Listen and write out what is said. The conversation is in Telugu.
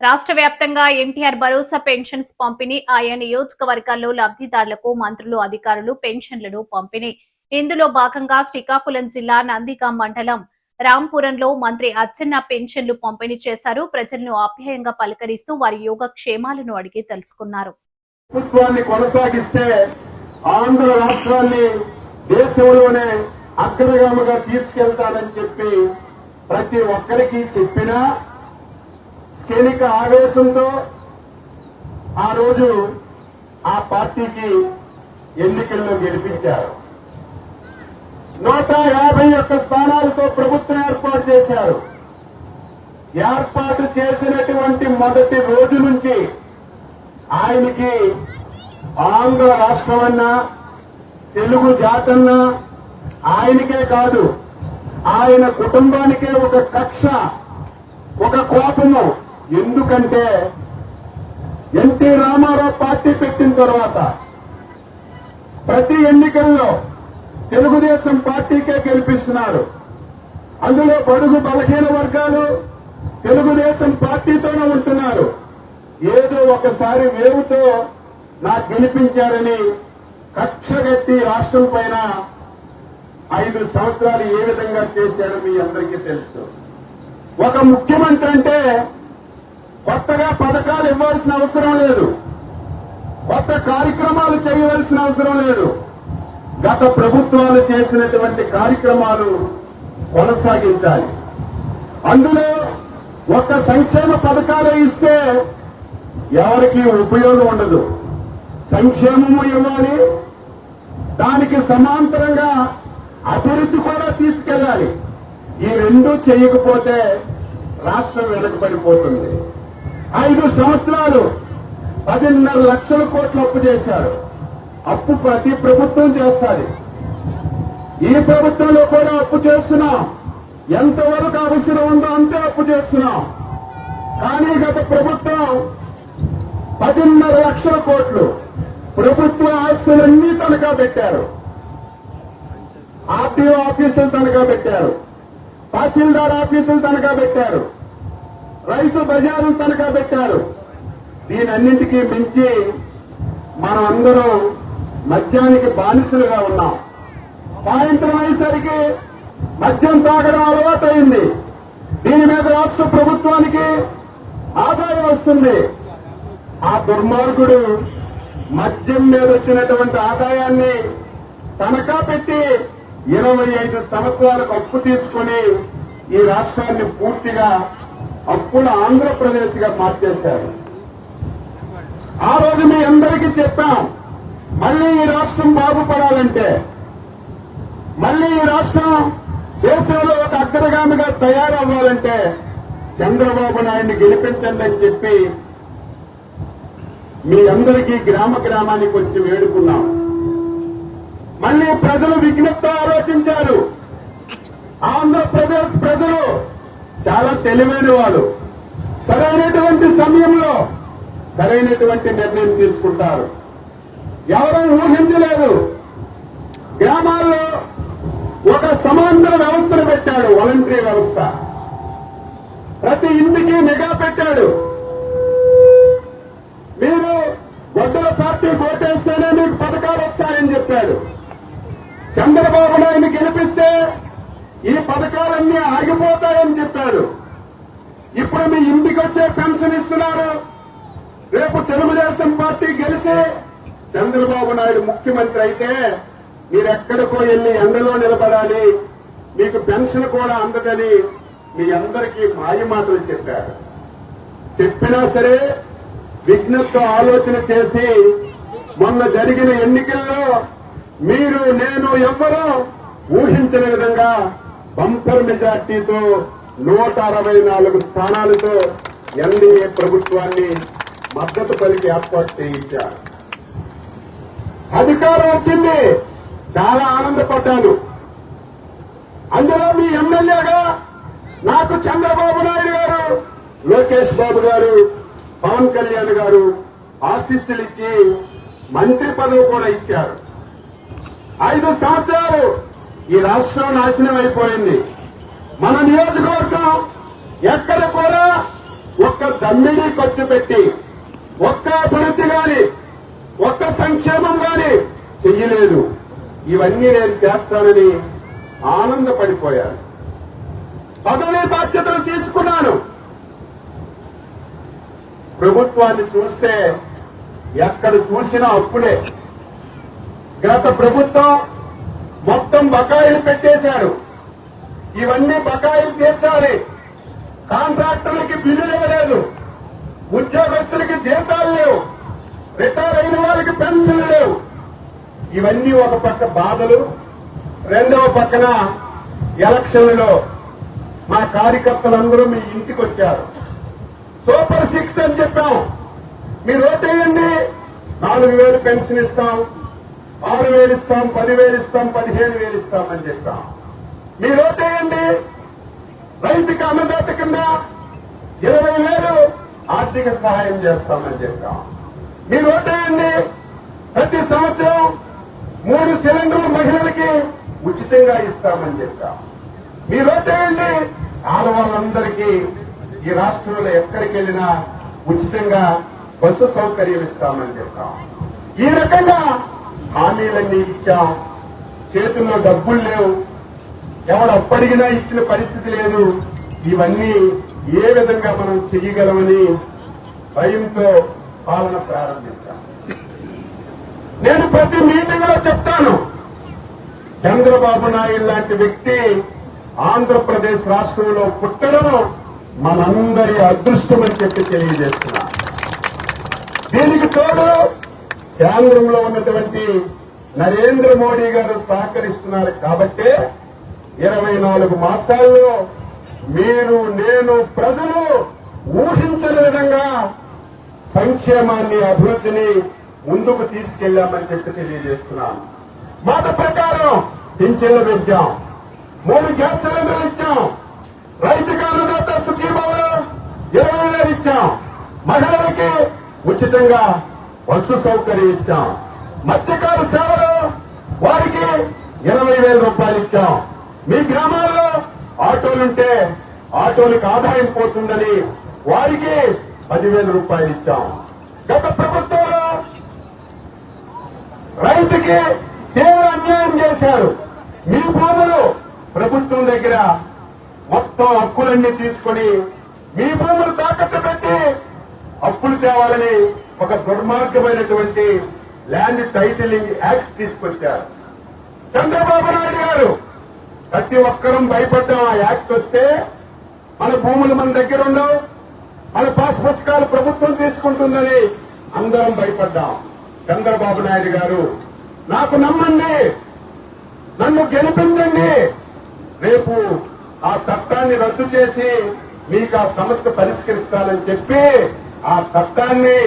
రాష్ట్ర వ్యాప్తంగా ఎన్టీఆర్ భరోసా పెన్షన్స్ పంపిణీ ఆయా నియోజకవర్గాల్లో లబ్ధిదారులకు మంత్రులు అధికారులు పెన్షన్లను పంపిణీ. ఇందులో భాగంగా శ్రీకాకుళం జిల్లా నందిగాం మండలం రాంపురంలో మంత్రి అచ్చెన్న పెన్షన్లు పంపిణీ చేశారు. ప్రజలను ఆప్యాయంగా పలకరిస్తూ వారి యోగక్షేమాలను అడిగి తెలుసుకున్నారు. ప్రభుత్వాన్ని కొనసాగిస్తే ఆంధ్ర రాష్ట్రాన్ని దేశంలోనే అగ్రగామిగా తీసుకెళ్తానని చెప్పి ప్రతి ఒక్కరికి చెప్పినా క్షణిక ఆవేశంతో ఆ రోజు ఆ పార్టీకి ఎన్నికల్లో గెలిపించారు. 151 స్థానాలతో ప్రభుత్వం ఏర్పాటు చేశారు. ఏర్పాటు చేసినటువంటి మొదటి రోజు నుంచి ఆయనకి ఆంధ్ర రాష్ట్రమన్నా తెలుగు జాతన్నా ఆయనకే కాదు ఆయన కుటుంబానికే ఒక కక్ష, ఒక కోపము. ఎందుకంటే ఎన్టీ రామారావు పార్టీ పెట్టిన తర్వాత ప్రతి ఎన్నికల్లో తెలుగుదేశం పార్టీకే గెలిపిస్తున్నారు. అందులో బడుగు బలహీన వర్గాలు తెలుగుదేశం పార్టీతోనే ఉంటున్నారు. ఏదో ఒకసారి వేవుతో నాకు గెలిపించారని కక్షగట్టి రాష్ట్రం పైన 5 సంవత్సరాలు ఏ విధంగా చేశారో మీ అందరికీ తెలుసు. ఒక ముఖ్యమంత్రి అంటే కొత్తగా పథకాలు ఇవ్వాల్సిన అవసరం లేదు, కొత్త కార్యక్రమాలు చేయవలసిన అవసరం లేదు. గత ప్రభుత్వాలు చేసినటువంటి కార్యక్రమాలు కొనసాగించాలి. అందులో ఒక సంక్షేమ పథకాలు ఇస్తే ఎవరికి ఉపయోగం ఉండదు. సంక్షేమము ఇవ్వాలి, దానికి సమాంతరంగా అభివృద్ధి కూడా తీసుకెళ్లాలి. ఈ రెండూ చేయకపోతే రాష్ట్రం వెనకబడిపోతుంది. 5 సంవత్సరాలు 10.5 లక్షల కోట్లు అప్పు చేశారు. అప్పు ప్రతి ప్రభుత్వం చేస్తారు. ఈ ప్రభుత్వంలో కూడా అప్పు చేస్తున్నాం. ఎంతవరకు అవసరం ఉందో అంతే అప్పు చేస్తున్నాం. కానీ గత ప్రభుత్వం 10.5 లక్షల కోట్లు ప్రభుత్వ ఆస్తులన్నీ తనఖా పెట్టారు. ఆర్టీఓ ఆఫీసులు తనఖా పెట్టారు, తహసీల్దార్ ఆఫీసులు తనఖా పెట్టారు, రైతు బజారులు తనఖా పెట్టారు. దీనన్నింటికీ మించి మనం అందరం మద్యానికి బానిసలుగా ఉన్నాం. సాయంత్రం అయ్యేసరికి మద్యం తాగడం అలవాటైంది. దీని మీద రాష్ట్ర ప్రభుత్వానికి ఆదాయం వస్తుంది. ఆ దుర్మార్గుడు మద్యం మీద వచ్చినటువంటి ఆదాయాన్ని తనఖా పెట్టి 25 సంవత్సరాలకు అప్పు తీసుకుని ఈ రాష్ట్రాన్ని పూర్తిగా అప్పుల ఆంధ్రప్రదేశ్ గా మార్చేశారు. ఆ రోజు మీ అందరికీ చెప్పాం, మళ్లీ ఈ రాష్ట్రం బాగుపడాలంటే, మళ్లీ ఈ రాష్ట్రం దేశంలో ఒక అగ్రగామిగా తయారవ్వాలంటే చంద్రబాబు నాయుడిని గెలిపించండి అని చెప్పి మీ అందరికీ గ్రామానికి వచ్చి వేడుకున్నాం. మళ్లీ ప్రజలు విజ్ఞప్తితో ఆలోచించారు. ఆంధ్రప్రదేశ్ ప్రజలు చాలా తెలివైన వాళ్ళు. సరైనటువంటి సమయంలో సరైనటువంటి నిర్ణయం తీసుకుంటారు. ఎవరూ ఊహించలేదు. గ్రామాల్లో ఒక సమాంతర వ్యవస్థను పెట్టాడు, వాలంటరీ వ్యవస్థ. ప్రతి ఇంటికి నిఘా పెట్టాడు. మీరు గొడ్డల పార్టీ ఓటేస్తేనే మీకు పథకాలు వస్తాయని చెప్పాడు. చంద్రబాబు నాయుడిని గెలిపిస్తే ఈ పథకాలన్నీ ఆగిపోతాయని చెప్పాడు. ఇప్పుడు మీ ఇంటికి వచ్చే పెన్షన్ ఇస్తున్నారు. రేపు తెలుగుదేశం పార్టీ గెలిచి చంద్రబాబు నాయుడు ముఖ్యమంత్రి అయితే మీరెక్కడికో వెళ్లి ఎండలో నిలబడాలి, మీకు పెన్షన్ కూడా అందదని మీ అందరికీ మాయమాటలు చెప్పారు. చెప్పినా సరే విజ్ఞప్తితో ఆలోచన చేసి మొన్న జరిగిన ఎన్నికల్లో మీరు నేను ఎవ్వరూ ఊహించని విధంగా బంపర్ మెజార్టీతో 164 స్థానాలతో ఎన్డీఏ ప్రభుత్వాన్ని మద్దతు పలికి ఏర్పాటు చేయించారు. అధికారం వచ్చింది, చాలా ఆనందపడ్డాను. అందులో మీ ఎమ్మెల్యేగా నాకు చంద్రబాబు నాయుడు గారు, లోకేష్ బాబు గారు, పవన్ కళ్యాణ్ గారు ఆశీస్సులు ఇచ్చి మంత్రి పదవి కూడా ఇచ్చారు. 5 సంవత్సరాలు ఈ రాష్ట్రం నాశనం అయిపోయింది. మన నియోజకవర్గం ఎక్కడ కూడా ఒక్క దమ్మిడి ఖర్చు పెట్టి ఒక్క అభివృద్ధి గాని ఒక్క సంక్షేమం గాని చెయ్యలేదు. ఇవన్నీ నేను చేస్తానని ఆనందపడిపోయాను. పదవి బాధ్యతలు తీసుకున్నాను. ప్రభుత్వాన్ని చూస్తే ఎక్కడ చూసినా అప్పులే. గత ప్రభుత్వం మొత్తం బకాయిలు పెట్టేశారు. ఇవన్నీ బకాయిలు తీర్చాలి. కాంట్రాక్టర్లకి బిల్లులు ఇవ్వలేదు, ఉద్యోగస్తులకి జీతాలు లేవు, రిటైర్ అయిన వాళ్ళకి పెన్షన్లు లేవు. ఇవన్నీ ఒక పక్క బాధలు, రెండవ పక్కన ఎలక్షన్లలో మా కార్యకర్తలందరూ మీ ఇంటికి వచ్చారు. సూపర్ 6 అని చెప్పాం. మీరు ఓటేయండి, 4,000 పెన్షన్ ఇస్తాం, 6,000 ఇస్తాం, 10,000 ఇస్తాం, 15,000 ఇస్తాం అని చెప్పాం. మీరు ఓటేయండి, రైతుకి అన్నదాత కింద 20,000 ఆర్థిక సహాయం చేస్తామని చెప్పాం. మీరు ఓటేయండి, ప్రతి సంవత్సరం 3 సిలిండర్లు మహిళలకి ఉచితంగా ఇస్తామని చెప్పాం. మీరు ఓటేయండి, ఆడవాళ్ళందరికీ ఈ రాష్ట్రంలో ఎక్కడికి వెళ్ళినా ఉచితంగా బస్సు సౌకర్యం ఇస్తామని చెప్పాం. ఈ రకంగా హామీలన్నీ ఇచ్చాం. చేతుల్లో డబ్బులు లేవు, ఎవడు అప్పడిగినా ఇచ్చిన పరిస్థితి లేదు. ఇవన్నీ ఏ విధంగా మనం చెయ్యగలమని భయంతో పాలన ప్రారంభించాం. నేను ప్రతి మీటింగ్ లో చెప్తాను, చంద్రబాబు నాయుడు లాంటి వ్యక్తి ఆంధ్రప్రదేశ్ రాష్ట్రంలో పుట్టడం మనందరి అదృష్టం అని చెప్పి తెలియజేస్తున్నా. దీనికి తోడు కేంద్రంలో ఉన్నటువంటి నరేంద్ర మోడీ గారు సహకరిస్తున్నారు కాబట్టే 24 మాసాల్లో మీరు, నేను, ప్రజలు ఊహించని విధంగా సంక్షేమాన్ని, అభివృద్ధిని ముందుకు తీసుకెళ్లామని చెప్పి తెలియజేస్తున్నాను. మాట ప్రకారం పింఛన్లు పెంచాం, 3 గ్యాస్ సిలిండర్లు ఇచ్చాం, రైతుకు అన్నదాత సుఖీభవ 20,000 ఇచ్చాం, మహిళలకి ఉచితంగా బస్సు సౌకర్యం ఇచ్చాం, మత్స్యకార సేవలు వారికి 20,000 రూపాయలు ఇచ్చాం. మీ గ్రామాల్లో ఆటోలుంటే ఆటోలకు ఆదాయం పోతుందని వారికి 10,000 రూపాయలు ఇచ్చాం. గత ప్రభుత్వంలో రైతుకి తీవ్ర అన్యాయం చేశారు. మీ భూములు ప్రభుత్వం దగ్గర మొత్తం హక్కులన్నీ తీసుకొని మీ భూములు తాకట్టు పెట్టి అప్పులు తేవాలని ఒక దుర్మార్గమైనటువంటి ల్యాండ్ టైటిలింగ్ యాక్ట్ తీసుకొచ్చారు. చంద్రబాబు నాయుడు గారు ప్రతి ఒక్కరం భయపడ్డాం. ఆ యాక్ట్ వస్తే మన భూములు మన దగ్గర ఉండవు, మన పాస్ పుస్తకాలు ప్రభుత్వం తీసుకుంటుందని అందరం భయపడ్డాం. చంద్రబాబు నాయుడు గారు, నాకు నమ్మండి, నన్ను గెలిపించండి, రేపు ఆ చట్టాన్ని రద్దు చేసి మీకు ఆ సమస్య పరిష్కరిస్తానని చెప్పి ఆ చట్టాన్ని